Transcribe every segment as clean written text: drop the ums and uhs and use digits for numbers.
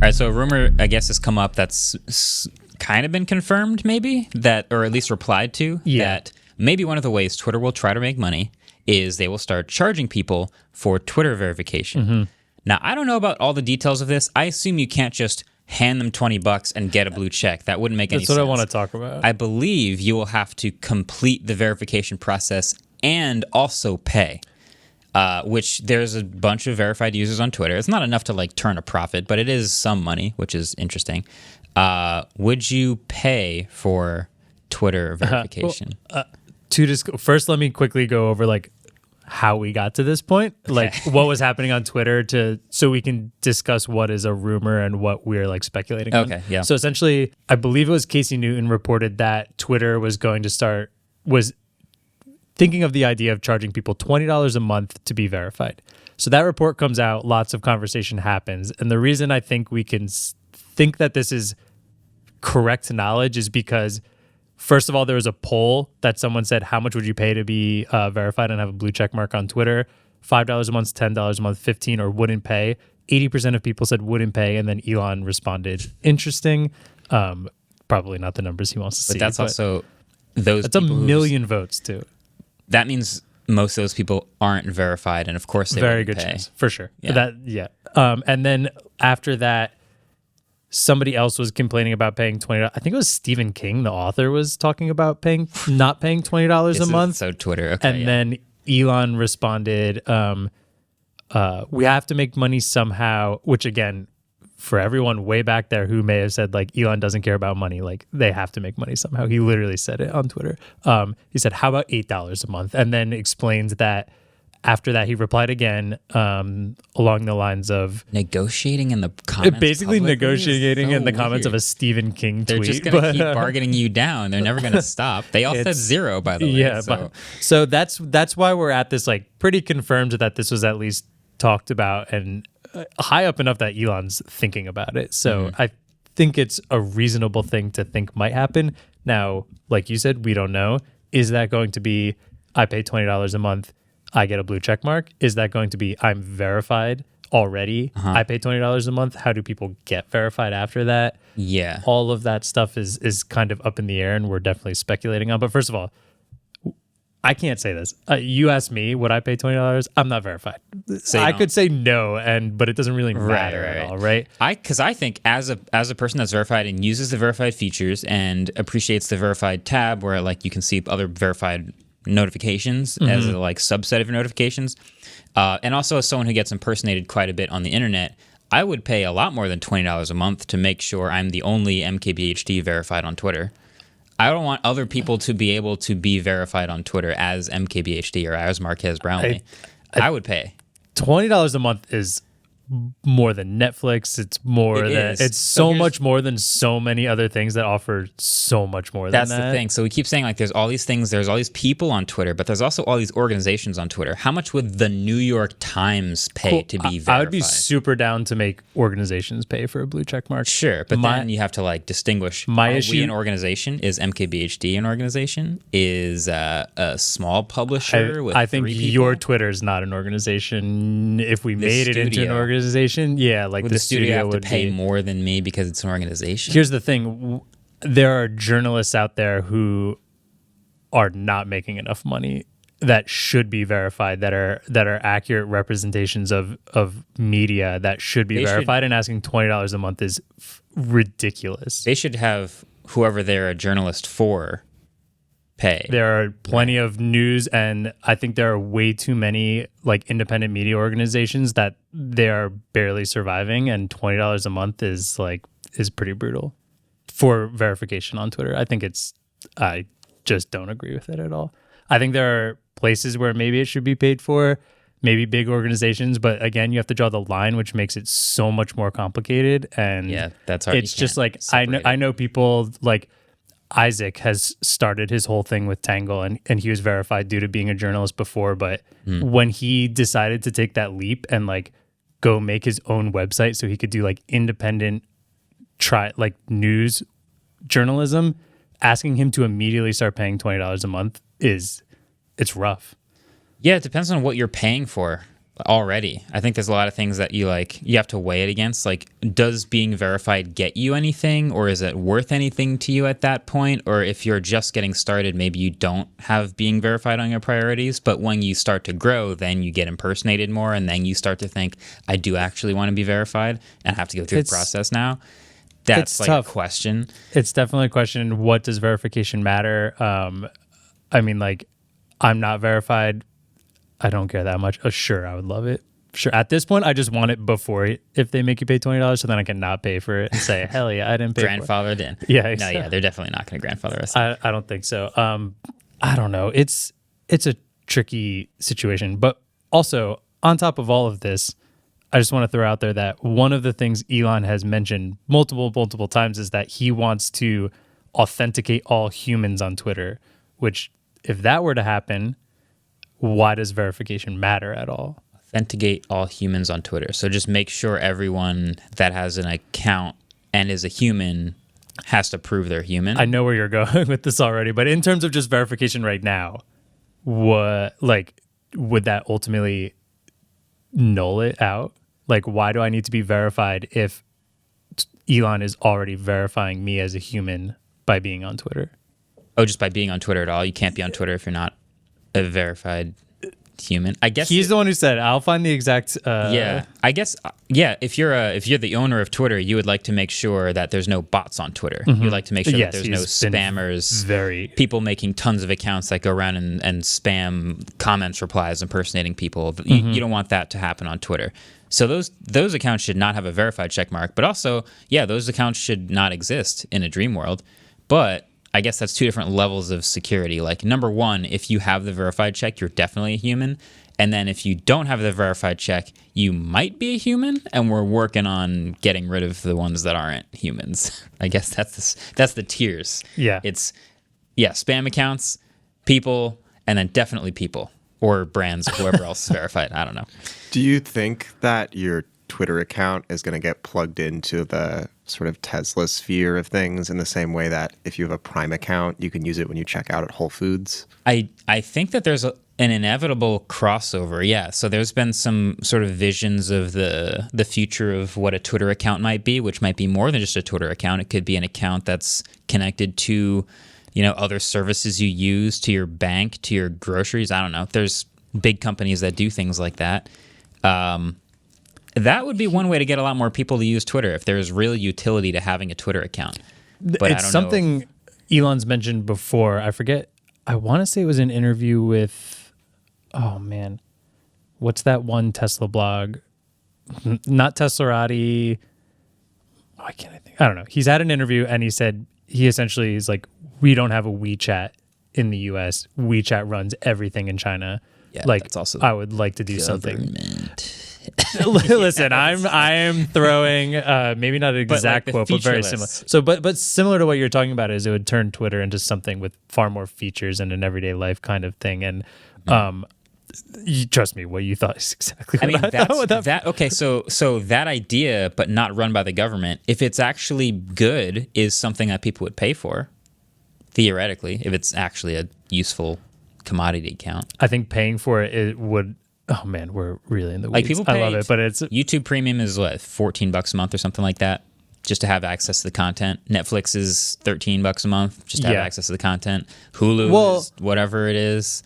All right, so a rumor, I guess, has come up that's kind of been confirmed, maybe, that, or at least replied to, that maybe one of the ways Twitter will try to make money is they will start charging people for Twitter verification. Now, I don't know about all the details of this. I assume you can't just hand them $20 and get a blue check. That wouldn't make any sense. That's what I want to talk about. I believe you will have to complete the verification process and also pay. Which there's a bunch of verified users on Twitter. It's not enough to like turn a profit, but it is some money, which is interesting. Would you pay for Twitter verification? First, let me quickly go over like how we got to this point, like what was happening on Twitter, so we can discuss what is a rumor and what we're like speculating on. Okay, yeah. So essentially, I believe it was Casey Newton reported that Twitter was thinking of the idea of charging people $20 a month to be verified. So that report comes out, lots of conversation happens. And the reason I think we can think that this is correct knowledge is because, first of all, there was a poll that someone said, how much would you pay to be verified and have a blue check mark on Twitter? $5 a month, $10 a month, $15, or wouldn't pay. 80% of people said wouldn't pay. And then Elon responded, interesting. Probably not the numbers he wants to see. But that's also those. That's a million votes too. That means most of those people aren't verified, and of course they very good pay. chance for sure. Yeah. And then after that, somebody else was complaining about paying $20. I think it was Stephen King, the author, was talking about not paying $20 a month. So Twitter, okay. And then Elon responded, "We have to make money somehow." Which again, for everyone way back there who may have said like Elon doesn't care about money, like they have to make money somehow. He literally said it on Twitter. He said, how about $8 a month? And then explains that after that, he replied again along the lines of negotiating in the comments. Basically negotiating so in the comments weird. of a Stephen King They're tweet. just going to keep bargaining you down. They're never going to stop. They all said zero, by the way. Yeah, so that's why we're at this like pretty confirmed that this was at least talked about and high up enough that Elon's thinking about it. So I think it's a reasonable thing to think might happen. Now, like you said, we don't know. Is that going to be, I pay $20 a month, I get a blue check mark? Is that going to be, I'm verified already, I pay $20 a month? How do people get verified after that? Yeah. All of that stuff is kind of up in the air and we're definitely speculating on. But first of all, I can't say this. You asked me, would I pay $20? I'm not verified. So I could say no, but it doesn't really matter at all, right? Because I think as a person that's verified and uses the verified features and appreciates the verified tab, where like you can see other verified notifications as a like subset of your notifications, and also as someone who gets impersonated quite a bit on the internet, I would pay a lot more than $20 a month to make sure I'm the only MKBHD verified on Twitter. I don't want other people to be able to be verified on Twitter as MKBHD or as Marquez Brownlee. I would pay. $20 a month is more than Netflix. It's so much more than so many other things that offer so much more than that. That's the thing. So we keep saying like there's all these things, there's all these people on Twitter, but there's also all these organizations on Twitter. How much would the New York Times pay to be verified? I would be super down to make organizations pay for a blue check mark. Sure, but then you have to like distinguish. Are we an organization? Is MKBHD an organization? Is a small publisher with I think 3 people? your Twitter is not an organization. If we made it into an organization, yeah, like the studio have to would pay more than me because it's an organization. Here's the thing: there are journalists out there who are not making enough money that should be verified, that are accurate representations of media that should be verified, and asking $20 a month is ridiculous. They should have whoever they're a journalist for pay. There are plenty of news, and I think there are way too many like independent media organizations that they are barely surviving, and $20 a month is pretty brutal for verification on Twitter. I just don't agree with it at all. I think there are places where maybe it should be paid for, maybe big organizations, but again, you have to draw the line, which makes it so much more complicated. And yeah, that's hard. It's just like I know people like Isaac has started his whole thing with Tangle, and he was verified due to being a journalist before. But when he decided to take that leap and like go make his own website so he could do like independent news journalism, asking him to immediately start paying $20 a month it's rough. Yeah, it depends on what you're paying for. already. I think there's a lot of things that you have to weigh it against. Like, does being verified get you anything, or is it worth anything to you at that point? Or if you're just getting started, maybe you don't have being verified on your priorities. But when you start to grow, then you get impersonated more, and then you start to think, I do actually want to be verified and have to go through the process now. That's like tough. A question. It's definitely a question. What does verification matter? I mean, like, I'm not verified. I don't care that much. Sure, I would love it. Sure. At this point, I just want it before if they make you pay $20, so then I can not pay for it and say, hell yeah, I didn't pay grandfathered in. Yeah. No, Exactly. yeah, they're definitely not going to grandfather us. I don't think so. I don't know. It's a tricky situation. But also, on top of all of this, I just want to throw out there that one of the things Elon has mentioned multiple times is that he wants to authenticate all humans on Twitter, which if that were to happen, why does verification matter at all? Authenticate all humans on Twitter. So just make sure everyone that has an account and is a human has to prove they're human. I know where you're going with this already, but in terms of just verification right now, would that ultimately null it out? Like, why do I need to be verified if Elon is already verifying me as a human by being on Twitter? Oh, just by being on Twitter at all? You can't be on Twitter if you're not a verified human. I guess he's the one who said, I'll find the exact yeah, I guess if you're the owner of Twitter, you would like to make sure that there's no bots on Twitter. You'd like to make sure that there's no spammers, people making tons of accounts that go around and spam comments, replies, impersonating people. You don't want that to happen on Twitter. So those accounts should not have a verified check mark, but also, those accounts should not exist in a dream world. But I guess that's two different levels of security. Like, number one, if you have the verified check, you're definitely a human. And then if you don't have the verified check, you might be a human. And we're working on getting rid of the ones that aren't humans. I guess that's the tiers. Yeah. It's, spam accounts, people, and then definitely people or brands, whoever else is verified. I don't know. Do you think that your Twitter account is going to get plugged into the sort of Tesla sphere of things in the same way that if you have a Prime account, you can use it when you check out at Whole Foods? I think that there's an inevitable crossover, yeah. So there's been some sort of visions of the future of what a Twitter account might be, which might be more than just a Twitter account. It could be an account that's connected to, other services you use, to your bank, to your groceries. I don't know. There's big companies that do things like that. That would be one way to get a lot more people to use Twitter if there's real utility to having a Twitter account. But it's something Elon's mentioned before. I forget. I want to say it was an interview with, oh man, what's that one Tesla blog? Not Teslarati. Why can't I think? I don't know. He's had an interview and he said he essentially is like, we don't have a WeChat in the US. WeChat runs everything in China. Yeah, like, that's also I would like to do something. Listen, I am throwing maybe not an exact quote, but very similar. So, but similar to what you're talking about is it would turn Twitter into something with far more features and an everyday life kind of thing. And you trust me, what you thought is exactly what I thought. That okay. So that idea, but not run by the government, if it's actually good, is something that people would pay for. Theoretically, if it's actually a useful commodity account, I think paying for it would. Oh man, we're really in the weeds. Like, people pay, I love it, but it's YouTube Premium is what, $14 a month or something like that, just to have access to the content. Netflix is $13 a month just to have access to the content. Hulu is whatever it is.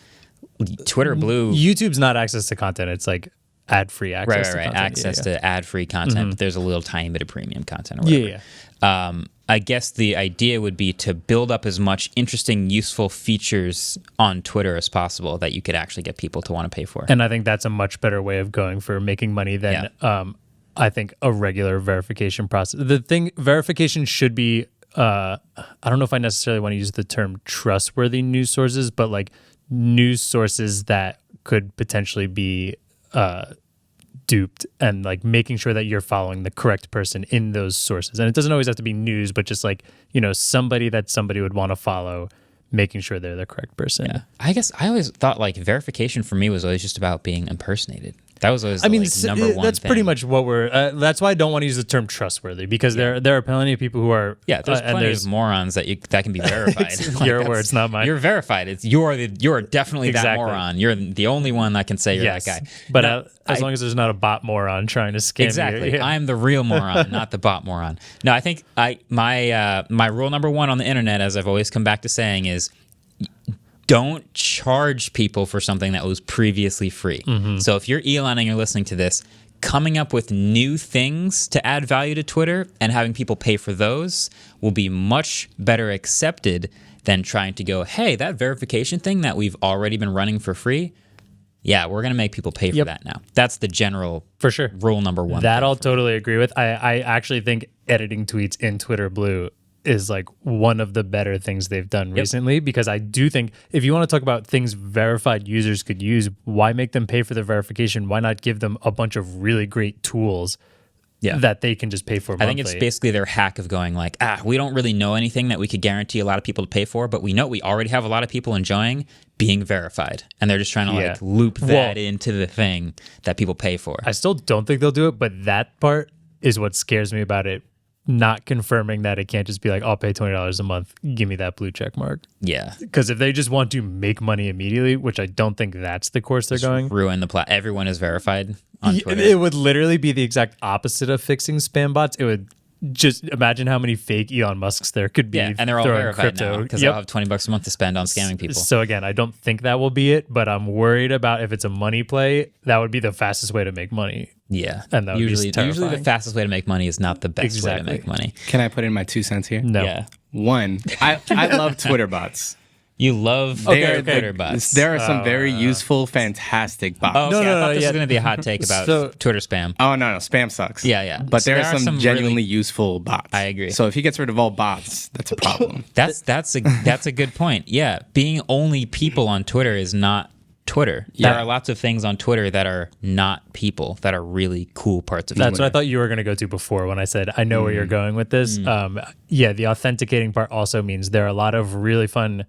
Twitter Blue, YouTube's not access to content. It's like ad-free access. Right. To content. Access to ad-free content, but there's a little tiny bit of premium content or whatever. Yeah. I guess the idea would be to build up as much interesting, useful features on Twitter as possible that you could actually get people to want to pay for. And I think that's a much better way of going for making money than I think a regular verification process. Verification should be, I don't know if I necessarily want to use the term trustworthy news sources, but like news sources that could potentially be duped, and like making sure that you're following the correct person in those sources. And it doesn't always have to be news, but just like, somebody that somebody would want to follow, making sure they're the correct person. Yeah. I guess I always thought like verification for me was always just about being impersonated. That was always I mean, number one that's thing. pretty much what we're. That's why I don't want to use the term trustworthy, because there are plenty of people who are. Yeah, there's and plenty of morons that can be verified. Your that's- words, not mine. You're verified. You're definitely that Exactly. moron. You're the only one that can say you're Yes, that guy. but No, as long as there's not a bot moron trying to scam exactly. you. Yeah. I'm the real moron, not the bot moron. No, I think my rule number one on the internet, as I've always come back to saying, is don't charge people for something that was previously free. So if you're Elon and you're listening to this, coming up with new things to add value to Twitter and having people pay for those will be much better accepted than trying to go, hey, that verification thing that we've already been running for free, yeah, we're going to make people pay for that now. That's the general For sure. rule number one. That I'll totally agree with. I actually think editing tweets in Twitter Blue is like one of the better things they've done recently, because I do think if you want to talk about things verified users could use, why make them pay for the verification? Why not give them a bunch of really great tools that they can just pay for monthly? I think it's basically their hack of going like, we don't really know anything that we could guarantee a lot of people to pay for, but we know we already have a lot of people enjoying being verified. And they're just trying to like loop that into the thing that people pay for. I still don't think they'll do it, but that part is what scares me about it. Not confirming that it can't just be like, I'll pay $20 a month, give me that blue check mark. Yeah. Because if they just want to make money immediately, which I don't think that's the course they're going, Ruin the everyone is verified on Twitter. it would literally be the exact opposite of fixing spam bots. It would just imagine how many fake Elon Musks there could be. Yeah, and they're all throwing verified crypto. now because they'll have $20 a month to spend on scamming people. So again, I don't think that will be it, but I'm worried about if it's a money play, that would be the fastest way to make money. Yeah, And that would be usually terrifying. the fastest way to make money is not the best way to make money. Can I put in my 2 cents here? No. Yeah, One, I love Twitter bots. you love Twitter bots. There are some very useful, fantastic bots. Oh, okay. No, I thought this yeah. was going to be a hot take about So- Twer spam. Oh, no, spam sucks. Yeah. But So there are some genuinely really- useful bots. I agree. So if he gets rid of all bots, that's a problem. That's a good point. Yeah, being only people on Twitter is not Twitter. There Yeah. are lots of things on Twitter that are not people that are really cool parts of That's Twitter. what I thought you were going to go to before when I said, I know where you're going with this. The authenticating part also means there are a lot of really fun,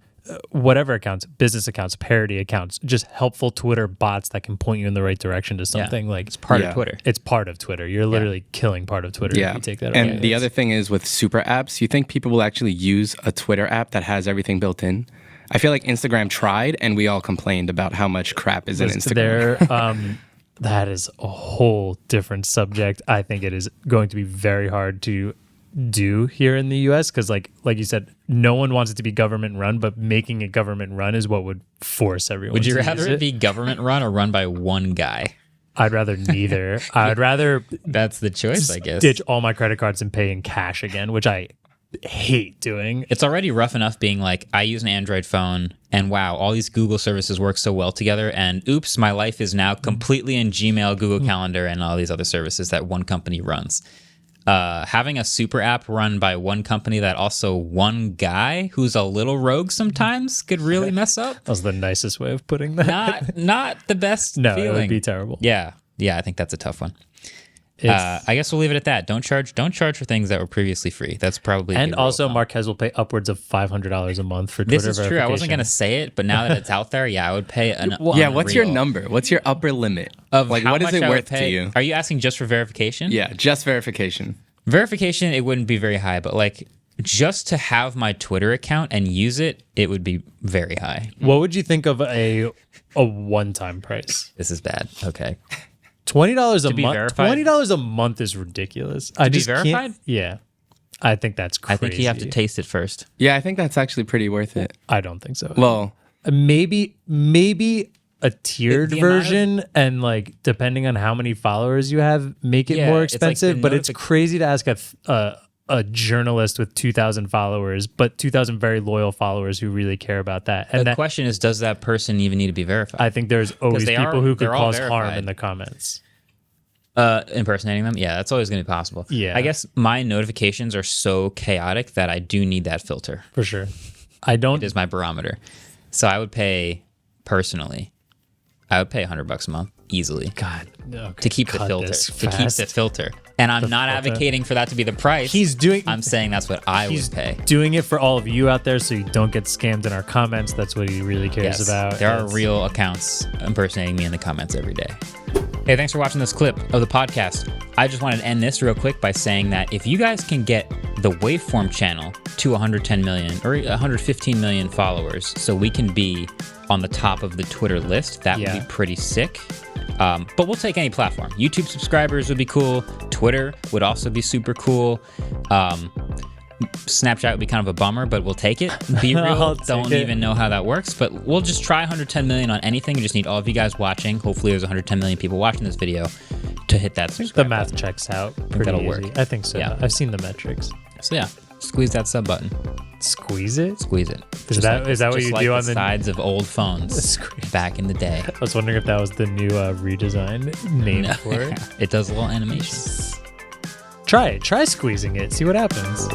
whatever accounts, business accounts, parody accounts, just helpful Twitter bots that can point you in the right direction to something. Like, It's part Yeah. of Twitter. it's part of Twitter. You're literally killing part of Twitter if you take that and away. the other thing is with super apps, you think people will actually use a Twitter app that has everything built in? I feel like Instagram tried, and we all complained about how much crap is in Instagram. That is a whole different subject. I think it is going to be very hard to do here in the US because like you said, no one wants it to be government run, but making it government run is what would force everyone. Would you to rather use it be government run or run by one guy? I'd rather neither. I'd rather That's the choice, I guess. ditch all my credit cards and pay in cash again, which I hate doing. It's already rough enough being like, I use an Android phone and wow, all these Google services work so well together. And oops, my life is now completely in Gmail, Google Calendar, and all these other services that one company runs. Having a super app run by one company that also one guy who's a little rogue sometimes could really mess up. That was the nicest way of putting that. Not the best No, feeling. it would be terrible. Yeah, I think that's a tough one. It's- I guess we'll leave it at that. Don't charge for things that were previously free. That's probably a and good rule also of thumb. Marquez will pay upwards of $500 a month for Twitter This is true. I wasn't going to say it, but now that it's out there, yeah, I would pay an Yeah, what's your unreal number? What's your upper limit? of like how what is much it I would worth to pay. you? Are you asking just for verification? Yeah, just verification. Verification, it wouldn't be very high, but like just to have my Twitter account and use it, it would be very high. What would you think of a one-time price? This is bad. Okay. $20 a be month. verified? $20 a month is ridiculous. I be just can't- verified? Yeah, I think that's crazy. I think you have to taste it first. Yeah, I think that's actually pretty worth it. I don't think so. Well, maybe a tiered The amount of- version, and like depending on how many followers you have, make it Yeah, more it's like the expensive. But it's notific- crazy to ask a journalist with 2,000 followers, but 2,000 very loal followers who really care about that. And The that, question is, does that person even need to be verified? I think there's always they people are- who could they're all cause harm verified. in the comments. Impersonating them? Yeah, that's always going to be possible. Yeah. I guess my notifications are so chaotic that I do need that filter. For sure. I don't. It is my barometer. So I would pay, personally, $100 a month easily. God, okay, To keep the cut filter. this To keep fast. the filter. And I'm not filter. advocating for that to be the price. He's doing. I'm saying that's what I He's would pay. doing it for all of you out there, so you don't get scammed in our comments. That's what he really cares Yes, about. there are It's- real accounts impersonating me in the comments every day. Hey, thanks for watching this clip of the podcast. I just wanted to end this real quick by saying that if you guys can get the Waveform channel to 110 million or 115 million followers so we can be on the top of the Twitter list, that would be pretty sick. But we'll take any platform. YouTube subscribers would be cool. Twitter would also be super cool. Snapchat would be kind of a bummer, but we'll take it. Be real. Don't even know how that works, but we'll just try 110 million on anything. We just need all of you guys watching. Hopefully there's 110 million people watching this video to hit that subscribe The math button. checks out. I think that'll work. I think so. Yeah. I've seen the metrics. So yeah, squeeze that sub button. Squeeze it? Squeeze it. Is that what you do on the sides of old phones Squeeze. back in the day? I was wondering if that was the new redesign name for it. It does a little animation. Try it. Try squeezing it. See what happens.